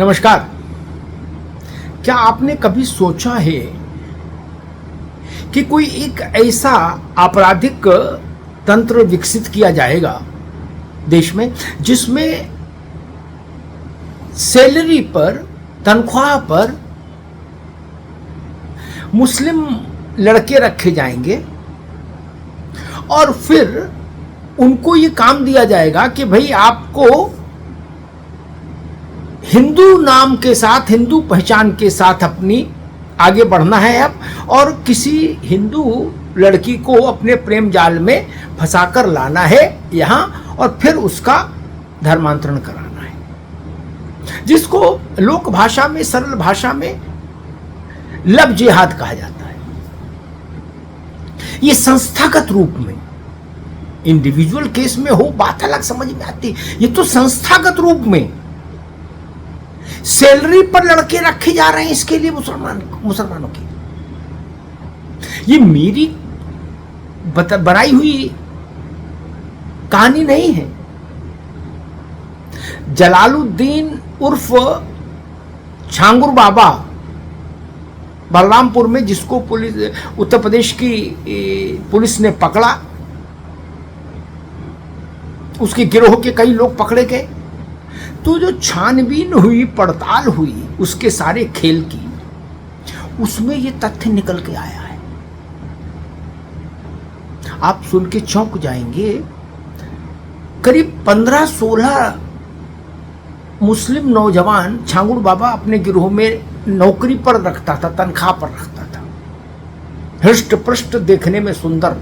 नमस्कार। क्या आपने कभी सोचा है कि कोई एक ऐसा आपराधिक तंत्र विकसित किया जाएगा देश में जिसमें सैलरी पर, तनख्वाह पर मुस्लिम लड़के रखे जाएंगे और फिर उनको ये काम दिया जाएगा कि भाई आपको हिंदू नाम के साथ, हिंदू पहचान के साथ अपनी आगे बढ़ना है अब, और किसी हिंदू लड़की को अपने प्रेम जाल में फंसाकर लाना है यहां और फिर उसका धर्मांतरण कराना है, जिसको लोक भाषा में, सरल भाषा में लव जिहाद कहा जाता है। ये संस्थागत रूप में, इंडिविजुअल केस में हो बात अलग समझ में आती, ये तो संस्थागत रूप में सैलरी पर लड़के रखे जा रहे हैं इसके लिए मुसलमानों की। ये मेरी बनाई हुई कहानी नहीं है। जलालुद्दीन उर्फ छांगुर बाबा बलरामपुर में, जिसको पुलिस, उत्तर प्रदेश की पुलिस ने पकड़ा, उसके गिरोह के कई लोग पकड़े गए, तो जो छानबीन हुई, पड़ताल हुई उसके सारे खेल की, उसमें ये तथ्य निकल के आया है। आप सुन के चौंक जाएंगे। करीब 15-16 मुस्लिम नौजवान छांगुर बाबा अपने गिरोह में नौकरी पर रखता था, तनख्वाह पर रखता था। हृष्ट पृष्ट, देखने में सुंदर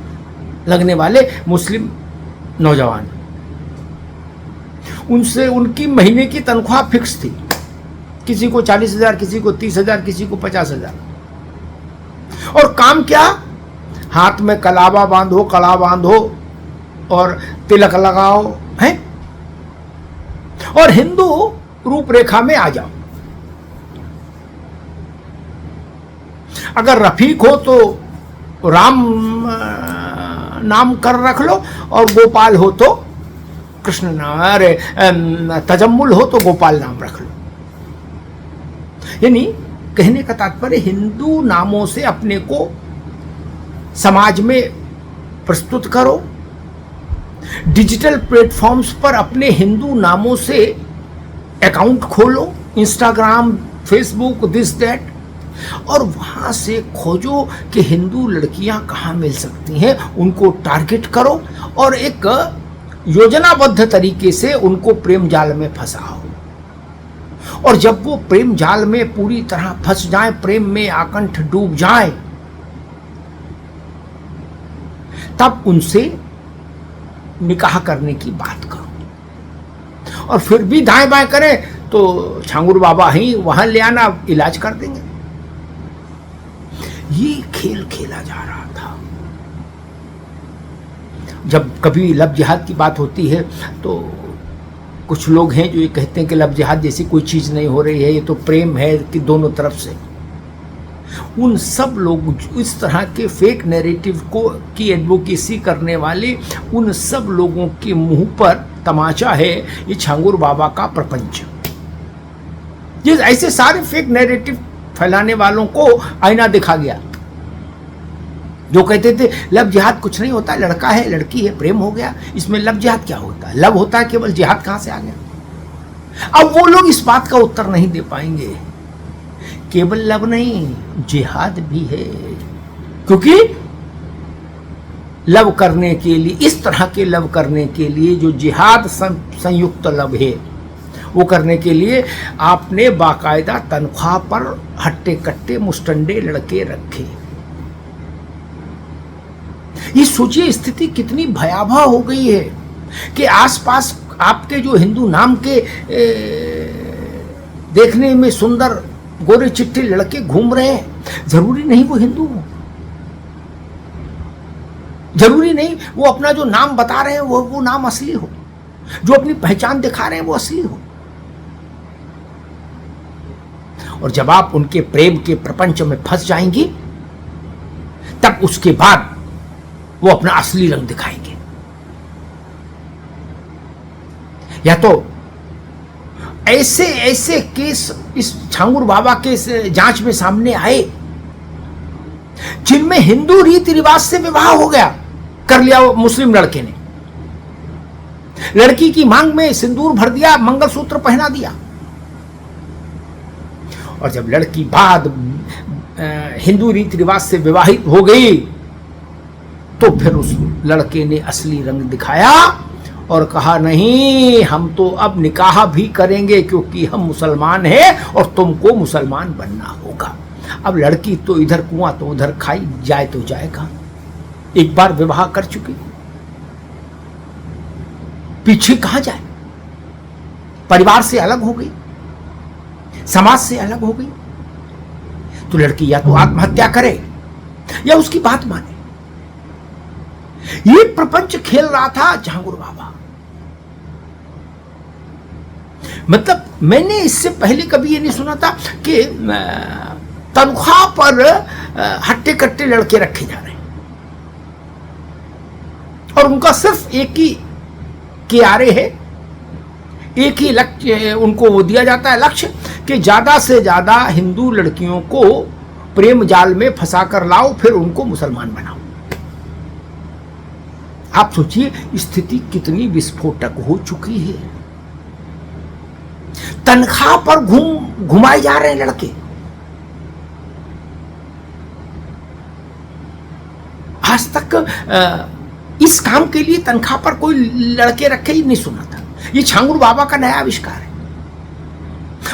लगने वाले मुस्लिम नौजवान, उनसे उनकी महीने की तनख्वाह फिक्स थी। किसी को 40,000, किसी को 30,000, किसी को 50,000। और काम क्या? हाथ में कलावा बांधो, कड़ा बांधो और तिलक लगाओ, हैं, और हिंदू रूपरेखा में आ जाओ। अगर रफीक हो तो राम नाम कर रख लो, और गोपाल हो तो कृष्ण नाम, अरे तजम्मुल हो तो गोपाल नाम रख लो। यानी कहने का तात्पर्य, हिंदू नामों से अपने को समाज में प्रस्तुत करो, डिजिटल प्लेटफॉर्म्स पर अपने हिंदू नामों से अकाउंट खोलो, इंस्टाग्राम, फेसबुक, दिस दैट, और वहां से खोजो कि हिंदू लड़कियां कहां मिल सकती हैं, उनको टारगेट करो और एक योजनाबद्ध तरीके से उनको प्रेम जाल में फंसाओ। और जब वो प्रेम जाल में पूरी तरह फंस जाएं, प्रेम में आकंठ डूब जाएं, तब उनसे निकाह करने की बात करो। और फिर भी दाएं बाएं करें तो छांगुर बाबा ही वहां ले आना, इलाज कर देंगे। ये खेल खेला जा रहा था। जब कभी लव जिहाद की बात होती है तो कुछ लोग हैं जो ये कहते हैं कि लव जिहाद जैसी कोई चीज़ नहीं हो रही है, ये तो प्रेम है कि दोनों तरफ से। उन सब लोग, इस तरह के फेक नैरेटिव को की एडवोकेसी करने वाले उन सब लोगों के मुंह पर तमाचा है ये छांगुर बाबा का प्रपंच। ये ऐसे सारे फेक नैरेटिव फैलाने वालों को आईना दिखा गया, जो कहते थे लव जिहाद कुछ नहीं होता, लड़का है, लड़की है, प्रेम हो गया, इसमें लव जिहाद क्या होता है? लव होता है केवल, जिहाद कहां से आ गया? अब वो लोग इस बात का उत्तर नहीं दे पाएंगे। केवल लव नहीं, जिहाद भी है, क्योंकि लव करने के लिए, इस तरह के लव करने के लिए जो जिहाद संयुक्त लव है, वो करने के लिए आपने बाकायदा तनख्वाह पर हट्टे कट्टे मुस्टंडे लड़के रखे। ये सोचिए स्थिति कितनी भयावह हो गई है कि आसपास आपके जो हिंदू नाम के देखने में सुंदर गोरे चिट्टे लड़के घूम रहे हैं। जरूरी नहीं वो हिंदू हो, जरूरी नहीं वो अपना जो नाम बता रहे हैं वो नाम असली हो, जो अपनी पहचान दिखा रहे हैं वो असली हो। और जब आप उनके प्रेम के प्रपंच में फंस जाएंगी, तब उसके बाद वो अपना असली रंग दिखाएंगे। या तो ऐसे ऐसे केस इस छांगुर बाबा के जांच में सामने आए जिनमें हिंदू रीति रिवाज से विवाह हो गया, कर लिया वो मुस्लिम लड़के ने। लड़की की मांग में सिंदूर भर दिया, मंगलसूत्र पहना दिया, और जब लड़की बाद हिंदू रीति रिवाज से विवाहित हो गई तो फिर उस लड़के ने असली रंग दिखाया और कहा नहीं, हम तो अब निकाह भी करेंगे क्योंकि हम मुसलमान हैं और तुमको मुसलमान बनना होगा। अब लड़की तो इधर कुआं तो उधर खाई, जाए तो जाए कहां, एक बार विवाह कर चुकी, पीछे कहां जाए, परिवार से अलग हो गई, समाज से अलग हो गई। तो लड़की या तो आत्महत्या करे या उसकी बात माने। ये प्रपंच खेल रहा था छांगुर बाबा। मतलब मैंने इससे पहले कभी ये नहीं सुना था कि तनख्वाह पर हट्टे कट्टे लड़के रखे जा रहे हैं और उनका सिर्फ एक ही कियारे है, एक ही लक्ष्य उनको वो दिया जाता है, लक्ष्य कि ज्यादा से ज्यादा हिंदू लड़कियों को प्रेम जाल में फंसा कर लाओ, फिर उनको मुसलमान बनाओ। आप सोचिए स्थिति कितनी विस्फोटक हो चुकी है। तनख्वाह पर घुमाए जा रहे हैं लड़के। आज तक इस काम के लिए तनख्वाह पर कोई लड़के रखे ही नहीं सुना था। ये छांगुर बाबा का नया आविष्कार है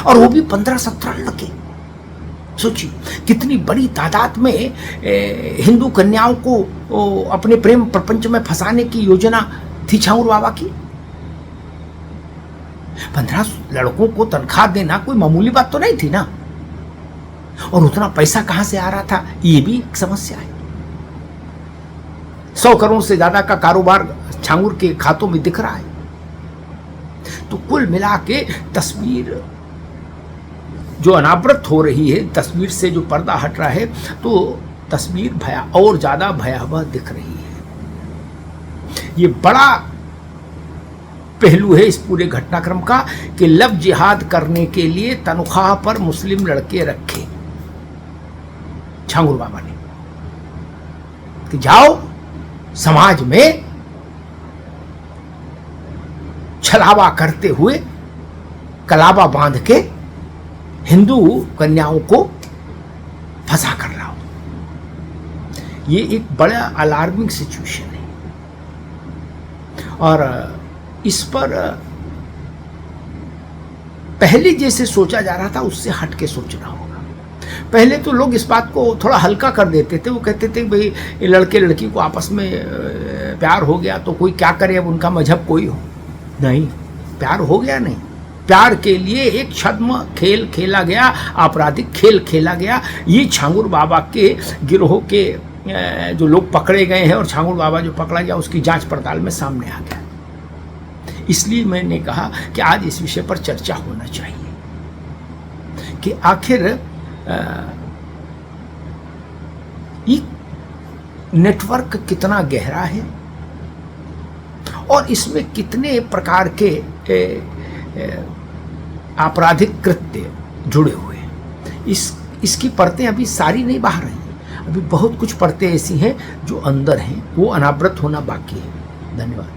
और वो भी 15-17 लड़के। सोचिए कितनी बड़ी तादाद में हिंदू कन्याओं को अपने प्रेम प्रपंच में फंसाने की योजना थी छांगुर बाबा की। 15 लड़कों को तनख्वाह देना कोई मामूली बात तो नहीं थी ना, और उतना पैसा कहां से आ रहा था ये भी एक समस्या है। 100 करोड़ से ज्यादा का कारोबार छांगुर के खातों में दिख रहा है। तो कुल मिला के तस्वीर जो अनावृत हो रही है, तस्वीर से जो पर्दा हट रहा है, तो तस्वीर और ज्यादा भयावह दिख रही है। ये बड़ा पहलू है इस पूरे घटनाक्रम का कि लव जिहाद करने के लिए तनख्वाह पर मुस्लिम लड़के रखे छांगुर बाबा ने कि जाओ समाज में छलावा करते हुए कलावा बांध के हिंदू कन्याओं को फंसा कर लाओ। ये एक बड़ा अलार्मिंग सिचुएशन है और इस पर पहले जैसे सोचा जा रहा था उससे हट के सोचना होगा। पहले तो लोग इस बात को थोड़ा हल्का कर देते थे। वो कहते थे भाई लड़के लड़की को आपस में प्यार हो गया तो कोई क्या करे, अब उनका मजहब कोई हो। नहीं, प्यार हो गया नहीं, प्यार के लिए एक छद्म खेल खेला गया, आपराधिक खेल खेला गया। ये छांगुर बाबा के गिरोह के जो लोग पकड़े गए हैं और छांगुर बाबा जो पकड़ा गया उसकी जांच पड़ताल में सामने आ गया। इसलिए मैंने कहा कि आज इस विषय पर चर्चा होना चाहिए कि आखिर ये नेटवर्क कितना गहरा है और इसमें कितने प्रकार के आपराधिक कृत्य जुड़े हुए हैं। इसकी परतें अभी सारी नहीं बाहर आई हैं। अभी बहुत कुछ परतें ऐसी हैं जो अंदर हैं, वो अनावृत होना बाकी है। धन्यवाद।